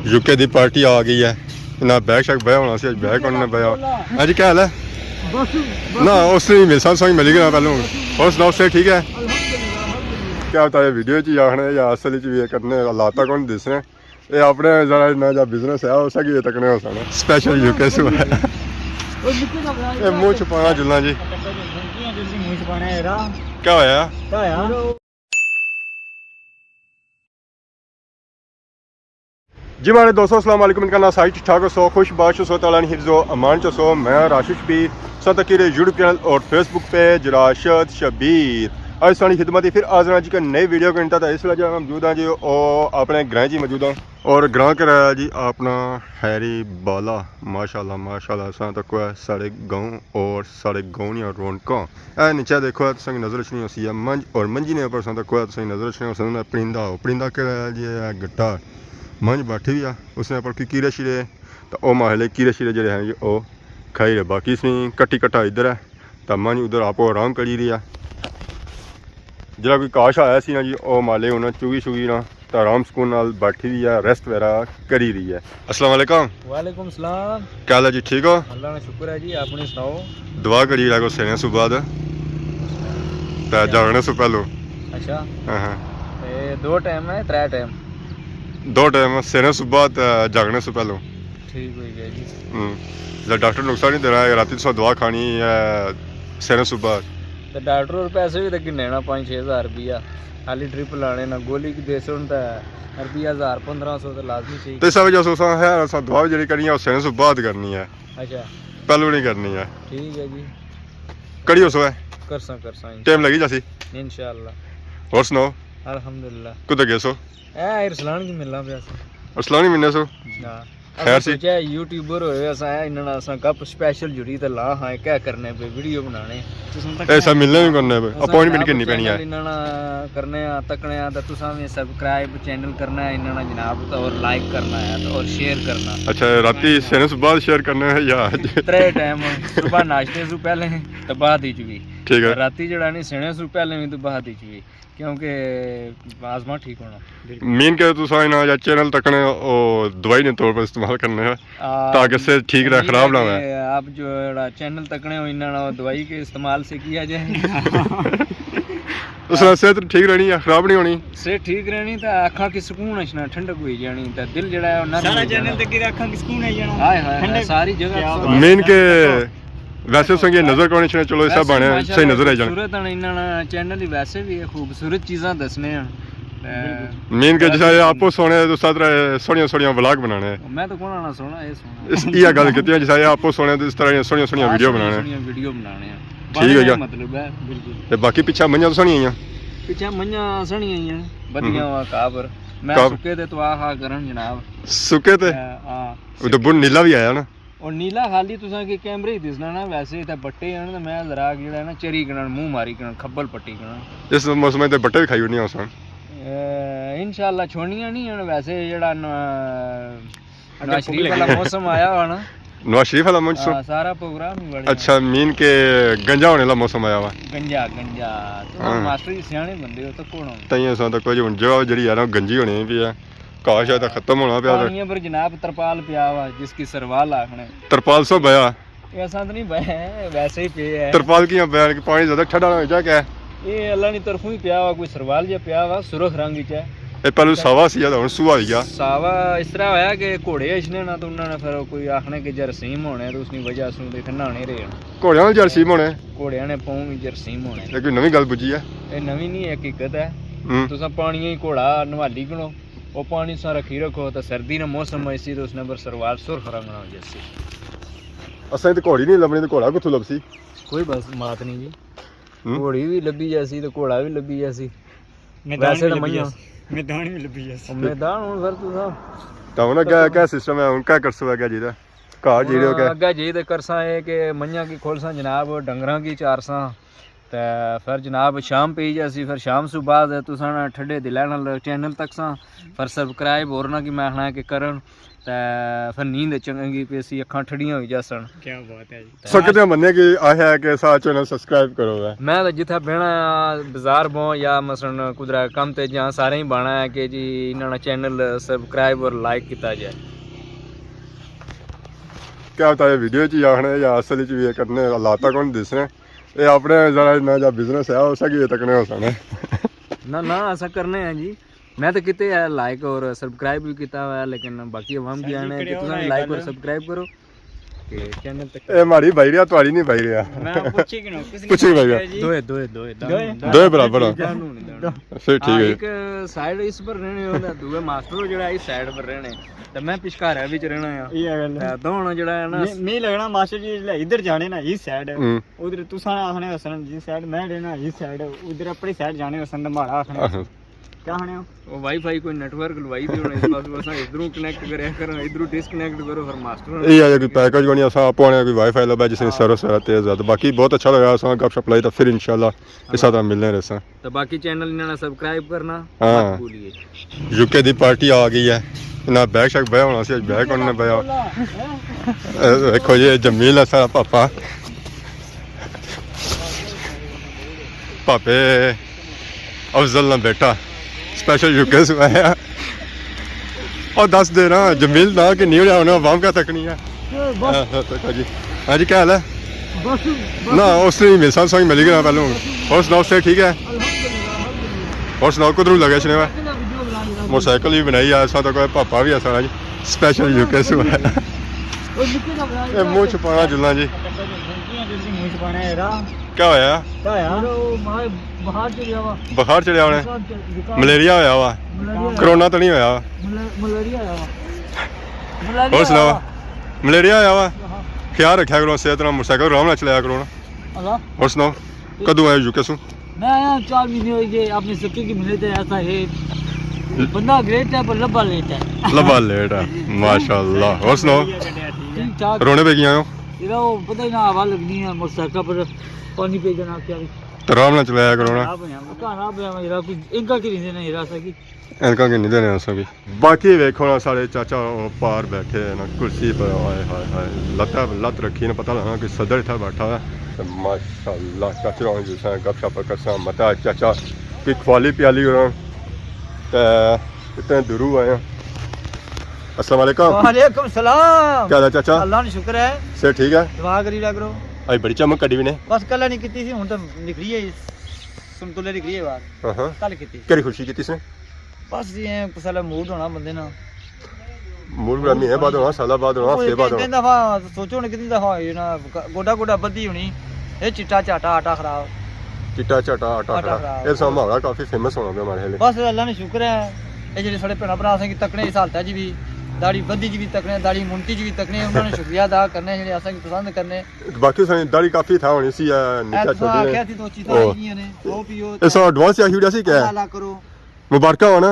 UK दी party आ गई है ना बैग शैग बया होना सी बैग उन्होंने बया अज क्या हाल है ना उसने मिल संग मिली गया पहलू और सुनाओ से ठीक है क्या होता है वीडियो च आखने या असल भी करने हालात कौन दसने ये अपने जरा ना जा बिजनेस है उस तकने हो सकना स्पेशल यूके से मुँह छुपाना जुलना जी क्या होया जी मारे दोस्तों अस्सलाम वालेकुम इनका नाम साइट ठीक ठाक हो सो खुश बाश सो ताला हिफ्ज़ो अमान च सो मैं राशिद भी साथ की यूट्यूब चैनल और फेसबुक पेज राशिद शबीर आज सारी खिदमत ही फिर आजना जी का नई वीडियो का इंतजार इस वजह मौजूद हैं जी और अपने ग्रह जी मौजूद हैं और ग्रह कराया जी अपना हैरी बाला माशाल्लाह माशाल्लाह सा तक है साढ़े गाँव और साढ़े गाँव नहीं रौनकों ए नीचे देखो संग नजर रचनी होती है मंज और मंजी ने ऊपर तक संग नजर रचनी हो परिंदा परिंदा कराया जी गट्टा मंझ बैठी भी आ उसने पर कीड़े शीरे तो वह माहले कीड़े शीरे जो हैं वो खाई रहे बाकी इसमें कट्टी कट्टा इधर है तो मंझ उधर आपो आराम करी रही है जरा कोई काश आया सी ना जी वो माले उन्हें चुगी चुगी ना तो आराम सुकून नाल बैठी रही है रेस्ट वगैरह करी रही है। अस्सलाम वालेकुम। वालेकुम सलाम। क्या हाल है जी ठीक हो? अल्लाह का शुक्र है जी आपने सुनाओ। दुआ करी लागो सेने सु बाद तो जागने से पहले। अच्छा हाँ दो टाइम है त्रै टाइम दो टाइम सेने सु बाद जागने से पहले ठीक हो गया जी। जब डॉक्टर नुस्खा नहीं दे रहा है रात सौ दवा खानी है सेने सु बाद तो डॉक्टर और पैसे भी तो किन्ने ना 5-6 हज़ार रुपया खाली ट्रिप लाने ना गोली की देसे तो रुपया 1000-1500 तो लाजमी चाहिए तो सब जो सोचा है असा दवा जी करनी है सेने सु बाद करनी है। अच्छा पहलू नहीं करनी है ठीक है जी कड़ी हो सो है करसा टाइम लगी जासी इंशाल्लाह। और सुनाओ अल्हम्दुलिल्लाह कुछ गए सो ए इरसलान की मिलना पे असलानी महीने सो हां खैर सी सोचा यूट्यूबर होए असा इन्ना असा कप स्पेशल जुड़ी ते ला हां क्या करने पे वीडियो बनाने ऐसा मिलने भी करने पे अपॉइंटमेंट करनी पैनी है इन्ना करने आ तकने आ तो तुसा में सब्सक्राइब चैनल करना है इन्ना जनाब तो और लाइक करना है तो और शेयर करना। अच्छा राती सेने से बाद शेयर करना है या त्रै टाइम सुबह नाश्ते से पहले तो बाद ही भी ठीक है राती जड़ा नहीं सेने से पहले भी तो बाद ही भी क्योंकि आजमा ठीक होना मेन के तुसा इना या चैनल तकने ओ दवाई ने तौर पर इस्तेमाल करने है ताकि से ठीक रहे खराब ना हो। आप जो चैनल तकने हो इना दवाई के इस्तेमाल से किया जाए उससे सेहत ठीक रहनी है खराब नहीं होनी से ठीक रहनी तो आँखा की सुकून है ठंडक हुई जानी तो दिल जड़ा है सारा चैनल तक आँखा की सुकून है जाना हाय हाय सारी जगह मेन के वैसे संगे नजर कोने छने चलो सब बने सही नजर आ जाने खूबसूरत है इन्ना चैनल ही वैसे भी खूबसूरत चीज़ां दसने हैं मेन के जैसे आपो सोने तो सादरा सोनिया सोनिया व्लॉग बनाने हैं मैं तो कौन ना सोना ये सोना ये गल कहती है जैसे आपो सोने तो इस तरह सोनिया सोनिया वीडियो बनाने हैं ठीक है क्या मतलब है बिल्कुल ते बाकी पीछे मंजा तो सनी आईया पीछे मंजा सनी आईया बदियां वा काबर मैं सुके ते तो आहा करन जनाब सुके ते हां वो तो बुन नीला भी आया ना और नीला खाली तुसा के कैमरे ही दिसना ना वैसे ते बट्टे आन ते मैं जरा जेड़ा ना चरी कणन मुंह मारी कणन खब्बल पट्टी कणन इस मौसम में ते बट्टे भी खाई होनी आसान इंशाल्लाह छोड़नियां नहीं हन वैसे जेड़ा नवाज शरीफ वाला मौसम आया हुआ ना नवाज शरीफ वाला मौसम सारा प्रोग्राम ही बड़ा अच्छा मीन के गंजा होने वाला मौसम आया हुआ गंजा तो मास्टर जी सियाने बंदे हो तो कौन तइया सा तो कोई हुन जगह जड़ी यार गंजी होनी भी है काश है तो खत्म होना पिया पानी पर जनाब तरपाल पिया हुआ जिसकी सरवाल आखने तरपाल सो बया ऐसा तो नहीं बया वैसे ही पे है तरपाल की बया कि पानी ज्यादा ठंडा ना हो जा क्या ये अल्लाह ने तरफों ही पिया हुआ कोई सरवाल या पिया हुआ सुरख रंग च ए पहले सावा सी हुन सुआ गया सावा इस तरह होया कि घोड़े इसने ना तो उन्होंने फिर कोई आखने के जरसीम होने तो उसकी वजह से इतने नहाने रहे घोड़ियां जरसीम होने घोड़ियां ने पाऊं भी जरसीम होने ये कोई नवी गल बुझी है ये नवी नहीं हकीकत है तुसा पानी ही घोड़ा नवाली करो वो पानी सा रखी रखो तो सर्दी ने मौसम ऐसी तो उसने पर सरवाल सुर्ख रंग ना जैसे असें तो घोड़ी नहीं लभनी तो घोड़ा किथों लभसी कोई बस बात नहीं जी घोड़ी भी लभी जैसी तो घोड़ा भी लभी जैसी वैसे तो मैदान भी लभी जैसी मैदान हुन फिर तुसा तो ना क्या सिस्टम है उनका कर सो है जीदा कार जीड़ो के अग्गा जी ते करसा है कि मईयां की खोलसा जनाब डंगरां की चारसा ਤੇ ਫਿਰ ਜਨਾਬ ਸ਼ਾਮ ਪਈ ਜਾਸੀ ਫਿਰ ਸ਼ਾਮ ਤੋਂ ਬਾਅਦ ਤੁਸੀਂ ਠੰਡੇ ਦਿਲਾਂ ਨਾਲ ਚੈਨਲ ਤੱਕ ਸਾਂ ਫਿਰ ਸਬਸਕ੍ਰਾਈਬ ਹੋਰ ਨਾ ਕਿ ਮੈਂ ਆਖਣਾ ਕਿ ਕਰਨ ਤੇ ਫਿਰ ਨੀਂਦ ਚੰਗੀ ਪਈ ਸੀ ਅੱਖਾਂ ਠੜੀਆਂ ਹੋਈ ਜਾਸਣ ਕੀ ਬਾਤ ਹੈ ਜੀ ਸਕਦੇ ਮੰਨੇ ਕਿ ਆਇਆ ਕਿ ਸਾਡਾ ਚੈਨਲ ਸਬਸਕ੍ਰਾਈਬ ਕਰੋ ਮੈਂ ਤਾਂ ਜਿੱਥੇ ਬਹਿਣਾ ਬਾਜ਼ਾਰ ਬੋ ਜਾਂ ਮਸਲਨ ਕੁਦਰਾ ਕੰਮ ਤੇ ਜਾਂ ਸਾਰੇ ਹੀ ਬਾਣਾ ਹੈ ਕਿ ਜੀ ਇਹਨਾਂ ਦਾ ਚੈਨਲ ਸਬਸਕ੍ਰਾਈਬ ਔਰ ਲਾਈਕ ਕੀਤਾ ਜਾਏ क्या होता है वीडियो च आखने या असल च भी करने हालात कौन दिसने ये अपने जरा इन्ना जा बिजनेस है उसा की तकने हो सकने ना ना ऐसा करने हैं जी मैं तो किते है लाइक और सब्सक्राइब भी किया हुआ है लेकिन बाकी अवाम भी आने कि तुम लाइक और सब्सक्राइब करो के चैनल तक ए हमारी भाई रिया तुम्हारी नहीं भाई रिया मैं पूछी कि भाई रिया दो बराबर सही ठीक है एक साइड इस पर रहने होता दूसरे मास्टर जेड़ा इस साइड पर रहने ਤੇ ਮੈਂ ਪਿਸ਼ਕਾਰਾ ਵਿੱਚ ਰਹਿਣਾ ਆ ਇਹ ਗੱਲ ਹੈ ਦੋਣ ਜਿਹੜਾ ਹੈ ਨਾ ਨਹੀਂ ਲੱਗਣਾ ਮਾਸਟਰ ਜੀ ਇੱਧਰ ਜਾਣੇ ਨਾ ਇਸ ਸਾਈਡ ਉਧਰ ਤੁਸੀਂ ਆਖਣੇ ਹਸਨ ਜੀ ਸਾਈਡ ਮੈਂ ਰਹਿਣਾ ਇਸ ਸਾਈਡ ਉਧਰ ਆਪਣੀ ਸਾਈਡ ਜਾਣੇ ਹਸਨ ਦਾ ਮਾੜਾ ਆਖਣੇ क्या हने वो वाईफाई कोई नेटवर्क लवाई दी होने इस पास बस इधरों कनेक्ट करे करो इधरों डिस्कनेक्ट करो फिर मास्टर ये है कि पैकेज बनी असा आपने कोई वाईफाई लबा जिसने सर्विस है तेज है बाकी बहुत अच्छा लगा असा गपशप लाई तो फिर इंशाल्लाह इस साथ मिलने रहसा तो बाकी चैनल इन्होंने सब्सक्राइब करना हां भूलिए यूके दी पार्टी आ गई है ना बैग शक बया होना सी बैग उन्होंने बया देखो ये जमील है सारा पापा पापे अफजल ना बेटा स्पेशल यूके से आया और 10 दे रहा जमील ना कि नहीं होना आवाम का तक नहीं है जी हाँ जी क्या हाल है ना उसने मेरे साथ संग मिली गया पहले और सुनाओ से ठीक है और सुनाओ कुदरू लगे इसने मोटरसाइकिल भी बनाई है ऐसा तो कोई पापा भी ऐसा जी स्पेशल यूके से आया मुँह छुपाना जुलना जी क्या होया बुखार चढ़िया उन्हें मलेरिया होया वा कोरोना तो नहीं होया और सुनाओ मलेरिया होया वा ख्याल रखा करो सेहत ना मोटरसाइकिल आराम नाल चलाया करो ना और सुनाओ कदों आए यूके से मैं 4 महीने हो गए अपने सके की मिले थे ऐसा है बंदा ग्रेट है पर लब्बा लेट है माशाल्लाह और सुनाओ रोने पे गया हो इधर वो पता ही ना हवा लगनी है मोटरसाइकिल पर पानी पे जाना क्या तो आराम नाल चलाया करो ना इनका की नहीं देना सा की इनका की नहीं देने सभी बाकी देखो ना सारे चाचा पार बैठे हैं ना कुर्सी पर हाय हाय हाय लत रखी ना पता लगा कि सदर था बैठा है माशाल्लाह चाचा जो सा गपशप करसा मता चाचा की ख्वाली प्याली करो इतने दूरू आए अस्सलाम वालेकुम वालेकुम सलाम क्या हाल है चाचा अल्लाह ने शुक्र है से ठीक है दुआ करी ला करो आई बड़ी चमक कड़ी भी ने बस कल नहीं की थी हुन तो निकली है संतुले निकली है बात हां कल की थी केरी खुशी की इसने बस ये कुसला मूड होना बंदे ना मूड बड़ा महीने बाद होना साल बाद होना हफ्ते बाद होना दफा सोचो ने कितनी दफा ये ना गोडा गोडा बद्दी होनी ये चिट्टा चाटा आटा खराब चिट्टा चाटा आटा खराब ये समावड़ा काफी फेमस होना पे हमारे लिए बस अल्लाह ने शुक्र है ये जेडे साडे भैणा भरा से तकने इस हालत जी भी दाढ़ी बद्दी जी भी तकने दाढ़ी मुंटी जी भी तकने उन्होंने शुक्रिया अदा करने जेडे असा की पसंद करने बाकी सारी दाढ़ी काफी था होनी सी नीचे छोड़ी क्या थी दो चीज़ें आई हैं ने वो पियो इस एडवांस या हीड़ा सी क्या है अल्लाह करो मुबारक हो ना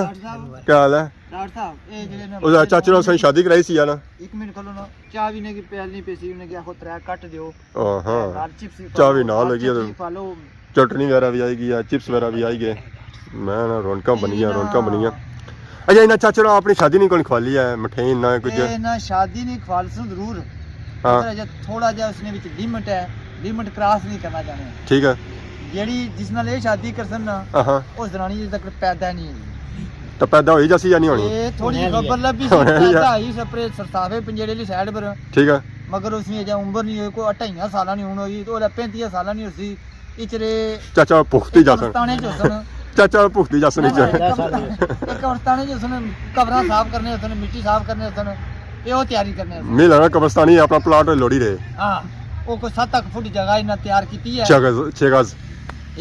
क्या हाल है डॉक्टर साहब ये जेडे ओ चाचा ने सही शादी कराई सी ना 1 मिनट खोलो ना चाय भी ने की प्याल नहीं पेसी उन्हें क्या को 3 कट दियो हां चिप्स चाय भी ना लगी तो चटनी वगैरह भी आएगी या चिप्स वगैरह भी आएंगे मैं ना रौनका बनिया अच्छा इन्हें चाचा ने अपनी शादी नहीं कौन खवाली है मिठाई ना कुछ ना शादी नहीं खवाल सुन जरूर हां थोड़ा जा उसने विच लिमिट है लिमिट क्रॉस नहीं करना चाहने ठीक है जेडी जिस नाल ये शादी करसन ना हां उस दरानी जे तक पैदा नहीं तो पैदा होई जैसी या नहीं होनी ये थोड़ी खबर लभी सी पैदा ही सपरे सरसावे पंजेड़े ली साइड पर ठीक है मगर उसने जे उम्र नहीं कोई 28 साल नहीं होई तो 35 साल नहीं होसी इचरे चाचा पुख्ती जासन ताने जोसन चाचा पुख्ती जासन एक औरताने जोसन कब्रां साफ करने होसन मिट्टी साफ करने होसन ये वो तैयारी करने होसन मिल ना कब्रिस्तानी अपना प्लाट लोड़ी रहे हां वो कोई 7 फुट जगह इना तैयार कीती है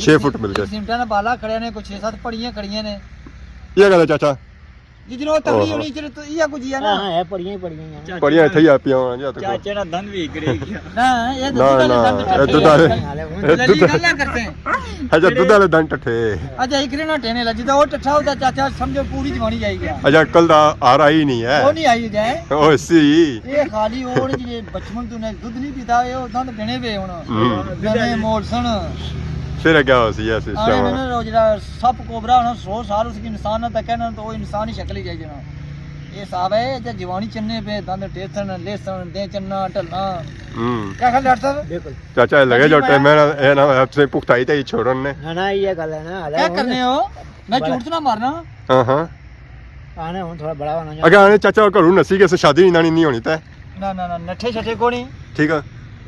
6 फुट मिल गए सिमटा ने बाला खड़े ने कुछ 6-7 पड़ियां खड़ियां ने ये गल है चाचा जितनो तकड़ी होनी चाहिए तो ये कुछ है ना हां है पड़ियां थे या पिया जा तो चाचा ना धन भी गिरे गया ना ये दूध वाले गल्ला करते हैं अच्छा दूध वाले धन टठे अच्छा इकरे ना टेने लजी तो वो टठा होता चाचा समझो पूरी जवानी जाएगी अच्छा कल दा आ रहा ही नहीं है वो नहीं आई जाए ओ सी ये खाली और जे बचपन तूने दूध नहीं पीता ये धन देने पे हुन दने मोलसन फिर क्या हो सी ऐसे आने में ना जरा सप कोबरा ना 100 साल उसकी इंसान ना तक ना तो वो इंसान ही शक्ल ही चाहिए ना ये साहब है जब जवानी चन्ने पे दंद टेसन लेसन दे चन्ना टलना क्या ख्याल डॉक्टर साहब बिल्कुल चाचा लगे जो टाइम में ना आपसे पुख्ताई थे छोड़न ने ना ये गल है ना क्या करने हो मैं झूठ तो ना मारना हां आने हूं थोड़ा बड़ा होना अगर आने चाचा घरों नसी के शादी नहीं होनी तै ना ना ना नठे छठे कोनी ठीक है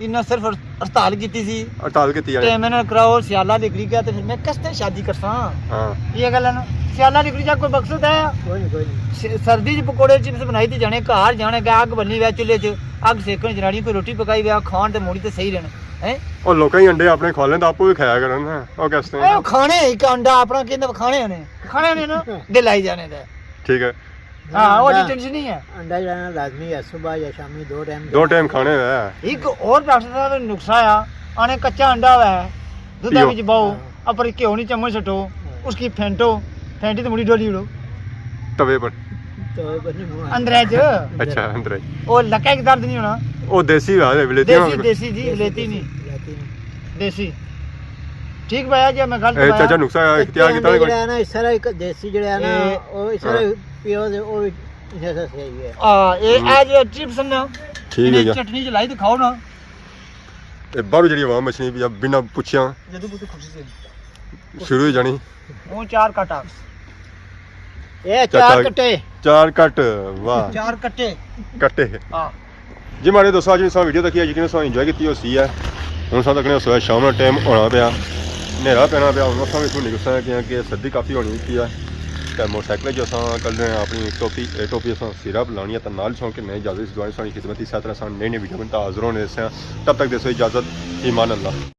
इन्ना सिर्फ हड़ताल की सी हड़ताल की ते मैंने कराओ सियाला डिग्री का तो फिर मैं किसते शादी करसा हां ये गल है ना सियाला डिग्री का कोई मकसद है कोई नहीं सर्दी च पकोड़े चिप्स बनाई थी जाने घर जाने का अग बनी वे चुल्हे च अग सेकन जनानी कोई रोटी पकाई वे खान ते मोड़ी ते सही रहना हैं और लोकां ही अंडे अपने खा लें तो आपको भी खाया करन ना ओ कैसे ओ खाने एक अंडा अपना कहंदा खाने ने ना दिल आई जाने दा ठीक है हां वो टेंशन नहीं है अंडा जाना लाजमी है सुबह या शामी दो टाइम खाने है एक और डॉक्टर साहब नुस्खा है आने कच्चा अंडा है दूध में बाओ अपर घी नहीं चम्मच सटो उसकी फेंटी तो मुड़ी डोली उड़ो तवे पर अंदर अच्छा अंदर वो लक्का की दर्द नहीं होना वो देसी है विलेती देसी जी विलेती नहीं देसी ठीक भैया जी मैं गलत चाचा नुस्खा इख्तियार कीता है ना इस तरह एक देसी जड़े है ना वो इस तरह पियो दे वो जैसा सही है हां ये आज चिप्स ना ठीक है चटनी जलाई तो खाओ ना ए बारू जड़ी आवाम मछली भी बिना पूछिया जदू बुत खुशी से शुरू ही जानी वो 4 काटा ए 4 कट्टे 4 कट वाह 4 कट्टे हां जी मारे दोस्तों आज इस वीडियो तक यकीन से एंजॉय की सी है हुन सा तक ने सोया शाम का टाइम होना पिया नेरा पैना पिया हुन असां भी थोड़ी गुस्सा कि सर्दी काफ़ी होनी थी है तो मोटरसाइकिल जो असां कल रहे अपनी टोपी असां सिरप लानी है तो नाल सौ के नई इजाजत इस दुआ सानी खिदमत इस तरह नई नई वीडियो बनता हाजिर होने तब तक देसो इजाज़त ईमान अल्लाह।